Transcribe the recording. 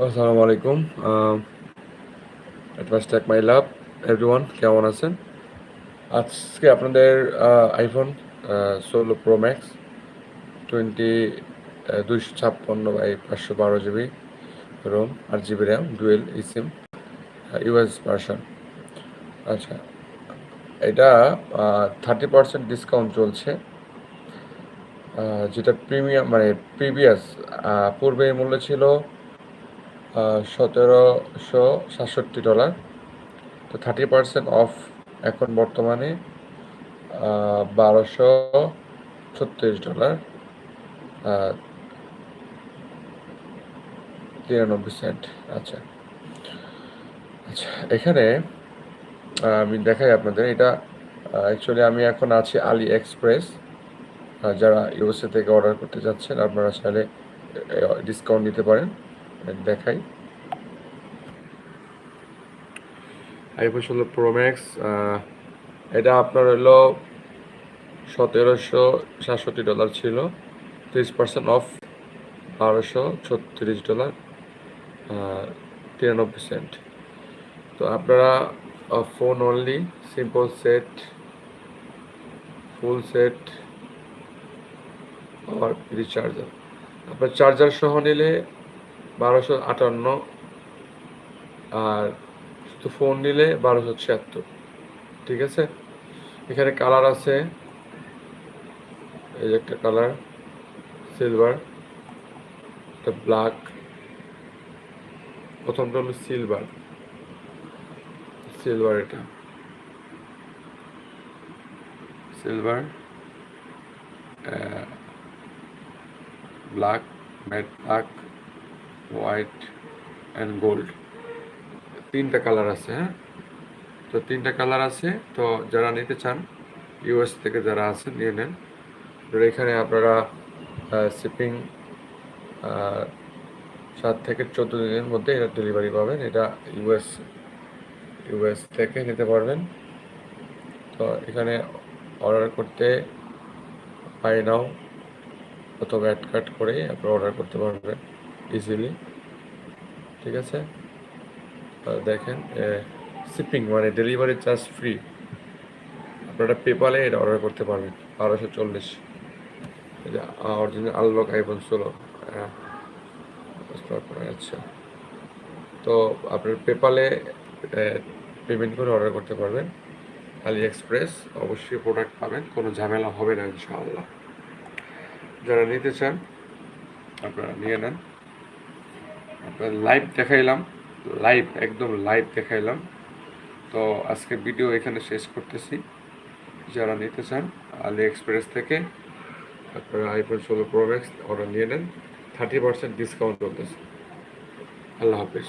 আসসালামু আলাইকুম। It must take my love everyone, কেমন আছেন? আজকে আপনাদের iPhone 16 pro max 256 by 512 GB ROM, 8 GB RAM, dual eSIM, US version. আচ্ছা, এটা 30% ডিসকাউন্ট চলছে। যেটা প্রিমিয়াম মানে প্রিভিয়াস পূর্বের মূল্য ছিল $1767। তো 30% অফ এখন বর্তমানে $1236, 93 সেন্ট। আচ্ছা আচ্ছা, এখানে আমি দেখাই আপনাদের এটা। অ্যাকচুয়ালি আমি এখন আছি আলি এক্সপ্রেস। যারা ইউএসএ থেকে অর্ডার করতে যাচ্ছেন আপনারা চাইলে ডিসকাউন্ট নিতে পারেন। দেখাই আইফোন 16 প্রো ম্যাক্স। এটা আপনার হলো $1767 ছিল, 30% অফ $1236, 93 সেন্ট। তো আপনারা phone only, simple set, full set আর চার্জার। আপনার চার্জার সহ নিলে 1258, আর শুধু ফোন নিলে 1276। ঠিক আছে, এখানে কালার আছে। এই যে একটা কালার সিলভার, একটা ব্ল্যাক, প্রথমটা হলো সিলভার। সিলভার এটা silver, black, matte black, white and gold. তিনটা কালার আছে। হ্যাঁ, তো তিনটা কালার আছে। তো যারা নিতে চান ইউএস থেকে যারা আছেন নিয়ে নেন। এখানে আপনারা শিপিং 7 থেকে 14 দিনের মধ্যে এটা ডেলিভারি পাবেন। এটা ইউএস থেকে নিতে পারবেন। তো এখানে অর্ডার করতে বাই নাও অথবা অ্যাড কাট করে আপনারা অর্ডার করতে পারবেন ইজিলি। ঠিক আছে, দেখেন শিপিং মানে ডেলিভারি চার্জ ফ্রি। আপনারা পেপালে এটা অর্ডার করতে পারবেন 1240। এটা অরিজিনাল আনলক আইফোন 16। আচ্ছা, তো আপনার পেপালে পেমেন্ট করে অর্ডার করতে পারবেন। আলি এক্সপ্রেস অবশ্যই প্রোডাক্ট পাবেন, কোনো ঝামেলা হবে না ইনশাআল্লাহ। যারা নিতে চান আপনারা নিয়ে নেন। আপনার লাইভ দেখাইলাম, লাইভ একদম লাইভ দেখাইলাম। তো আজকে ভিডিও এখানে শেষ করতেছি। যারা নিতে চান আলি এক্সপ্রেস থেকে আপনারা আইফোন 16 প্রো ম্যাক্স অর্ডার নিয়ে নেন। 30% ডিসকাউন্ট চলতেছে। আল্লাহ হাফিজ।